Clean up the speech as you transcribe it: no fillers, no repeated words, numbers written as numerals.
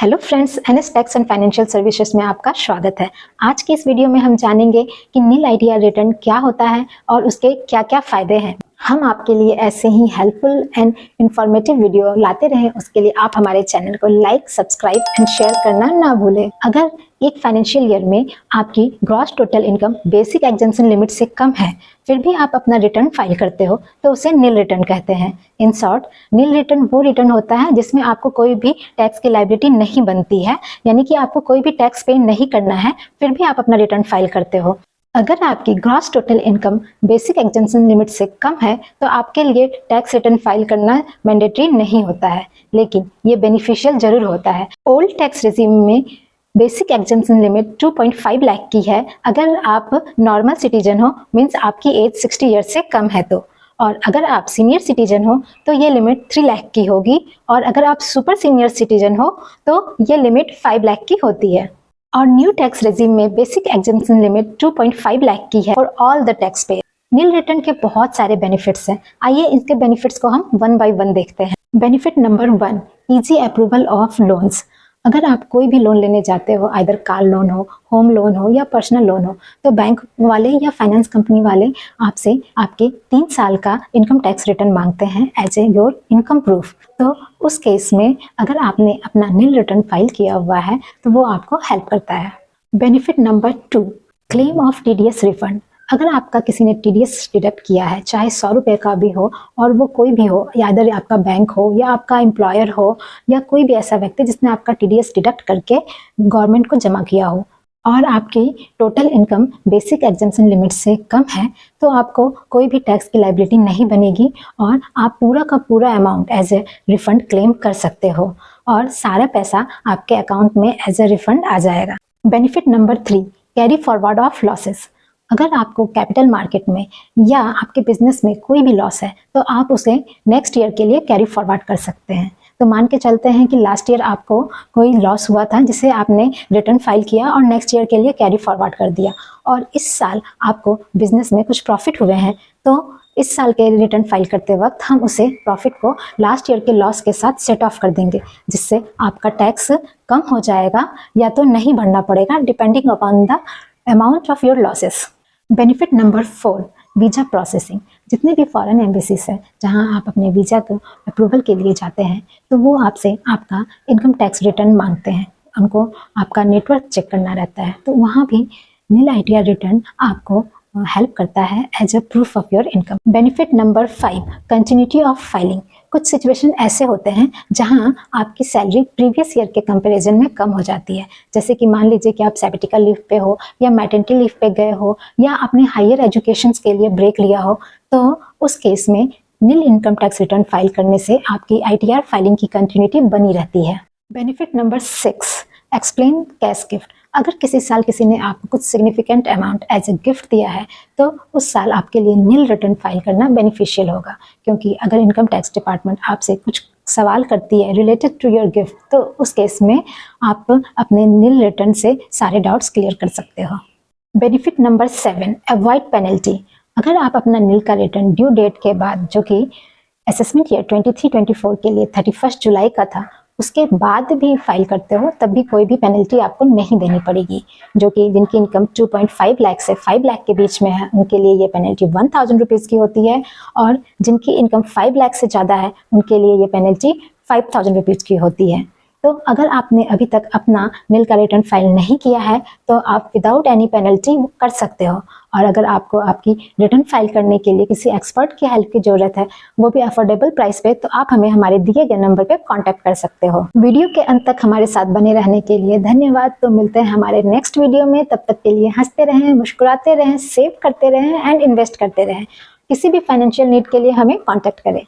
Hello friends, NS tax and financial services में आपका स्वागत है। आज की इस वीडियो में हम जानेंगे कि नील आईटीआर रिटर्न क्या होता है और उसके क्या क्या फायदे हैं। हम आपके लिए ऐसे ही हेल्पफुल एंड इंफॉर्मेटिव वीडियो लाते रहें, उसके लिए आप हमारे चैनल को लाइक, सब्सक्राइब एंड शेयर करना ना भूलें। अगर एक फाइनेंशियल ईयर में आपकी gross total income basic exemption limit से कम है, फिर भी आप अपना रिटर्न फाइल करते हो, तो उसे नील रिटर्न कहते हैं। इन शॉर्ट, नील रिटर्न वो रिटर्न होता है जिसमें आपको कोई भी टैक्स की लायबिलिटी नहीं बनती है, यानी कि आपको कोई भी टैक्स पे नहीं करना है, फिर भी आप अपना रिटर्न फाइल करते हो। अगर आपकी gross total income basic exemption limit से कम है, तो आपके लिए टैक्स रिटर्न फाइल करना मैंडेटरी नहीं होता है, लेकिन ये बेनिफिशियल जरूर होता है। ओल्ड टैक्स रेजिम में बेसिक एग्जेम्पशन लिमिट 2.5 लाख की है अगर आप नॉर्मल सिटीजन हो, मीन्स आपकी एज 60 ईयर से कम है तो। और अगर आप सीनियर सिटीजन हो तो ये लिमिट 3 लाख की होगी, और अगर आप सुपर सीनियर सिटीजन हो तो ये लिमिट 5 लाख की होती है। और न्यू टैक्स रेजिम में बेसिक एग्जेम्पशन लिमिट 2.5 लाख की है for all the tax payer. Nil return के बहुत सारे बेनिफिट्स हैं। आइए इसके बेनिफिट्स को हम वन बाय वन देखते हैं। Benefit number 1, easy approval of loans. अगर आप कोई भी लोन लेने जाते हो, आइदर कार लोन हो, होम लोन हो या पर्सनल लोन हो, तो बैंक वाले या फाइनेंस कंपनी वाले आपसे आपके 3 साल का इनकम टैक्स रिटर्न मांगते हैं as a your income proof. तो उस केस में अगर आपने अपना नील रिटर्न फाइल किया हुआ है तो वो आपको हेल्प करता है। Benefit number 2, claim of TDS refund. अगर आपका किसी ने टीडीएस डिडक्ट किया है, चाहे 100 रुपये का भी हो, और वो कोई भी हो, या अदर आपका बैंक हो या आपका एम्प्लॉयर हो या कोई भी ऐसा व्यक्ति जिसने आपका टीडीएस डिडक्ट करके गवर्नमेंट को जमा किया हो, और आपकी total income basic exemption limit से कम है, तो आपको कोई भी टैक्स की लायबिलिटी नहीं बनेगी और आप पूरा का पूरा amount as a refund claim कर सकते हो और सारा पैसा आपके अकाउंट में एज ए रिफंड आ जाएगा। Benefit number 3, carry forward of losses. अगर आपको कैपिटल मार्केट में या आपके बिजनेस में कोई भी लॉस है, तो आप उसे नेक्स्ट ईयर के लिए कैरी फॉरवर्ड कर सकते हैं। तो मान के चलते हैं कि लास्ट ईयर आपको कोई लॉस हुआ था जिसे आपने रिटर्न फाइल किया और नेक्स्ट ईयर के लिए कैरी फॉरवर्ड कर दिया, और इस साल आपको बिजनेस में कुछ प्रॉफिट हुए हैं, तो इस साल के रिटर्न फाइल करते वक्त हम उसे प्रॉफिट को लास्ट ईयर के लॉस के साथ सेट ऑफ कर देंगे, जिससे आपका टैक्स कम हो जाएगा या तो नहीं भरना पड़ेगा, depending upon the amount of your losses. Benefit number 4, visa processing. जितने भी फॉरेन एम्बेसीज हैं जहां आप अपने वीज़ा को अप्रूवल के लिए जाते हैं, तो वो आपसे आपका इनकम टैक्स रिटर्न मांगते हैं। उनको आपका नेटवर्क चेक करना रहता है, तो वहाँ भी नील आईटीआर रिटर्न आपको हेल्प करता है as a proof of your income. Benefit number 5, continuity of filing. कुछ सिचुएशन ऐसे होते हैं जहां आपकी सैलरी प्रीवियस ईयर के कंपैरिजन में कम हो जाती है, जैसे कि मान लीजिए कि आप सैबेटिकल लीव पे हो या मैटरनिटी लीव पे गए हो या आपने हायर एजुकेशन के लिए ब्रेक लिया हो, तो उस केस में नील इनकम टैक्स रिटर्न फाइल करने से आपकी आईटीआर फाइलिंग की कंटिन्यूटी बनी रहती है। Benefit number 6, explain cash gift. अगर किसी साल किसी ने आपको कुछ significant amount as a gift दिया है, तो उस साल आपके लिए नील रिटर्न फाइल करना बेनिफिशियल होगा, क्योंकि अगर इनकम टैक्स डिपार्टमेंट आपसे कुछ सवाल करती है रिलेटेड टू योर गिफ्ट, तो उस केस में आप अपने नील रिटर्न से सारे डाउट्स क्लियर कर सकते हो। Benefit number 7, avoid penalty. अगर आप अपना नील का रिटर्न ड्यू डेट के बाद, जो कि असेसमेंट ईयर 23-24 के लिए 31 जुलाई का था, उसके बाद भी फाइल करते हो, तब भी कोई भी पेनल्टी आपको नहीं देनी पड़ेगी। जो कि जिनकी इनकम 2.5 लाख से 5 लाख के बीच में है, उनके लिए ये पेनल्टी 1000 रुपीज़ की होती है, और जिनकी इनकम 5 लाख से ज़्यादा है उनके लिए ये पेनल्टी 5000 रुपीज़ की होती है। तो अगर आपने अभी तक अपना नील का रिटर्न फाइल नहीं किया है, तो आप विदाउट एनी पेनल्टी कर सकते हो। और अगर आपको आपकी रिटर्न फाइल करने के लिए किसी एक्सपर्ट की हेल्प की ज़रूरत है, वो भी अफोर्डेबल प्राइस पे, तो आप हमें हमारे दिए गए नंबर पे कांटेक्ट कर सकते हो। वीडियो के अंत तक हमारे साथ बने रहने के लिए धन्यवाद। तो मिलते हैं हमारे नेक्स्ट वीडियो में, तब तक के लिए हंसते रहें, मुस्कुराते रहें, सेव करते रहें एंड इन्वेस्ट करते रहें। किसी भी फाइनेंशियल नीड के लिए हमें कॉन्टेक्ट करें।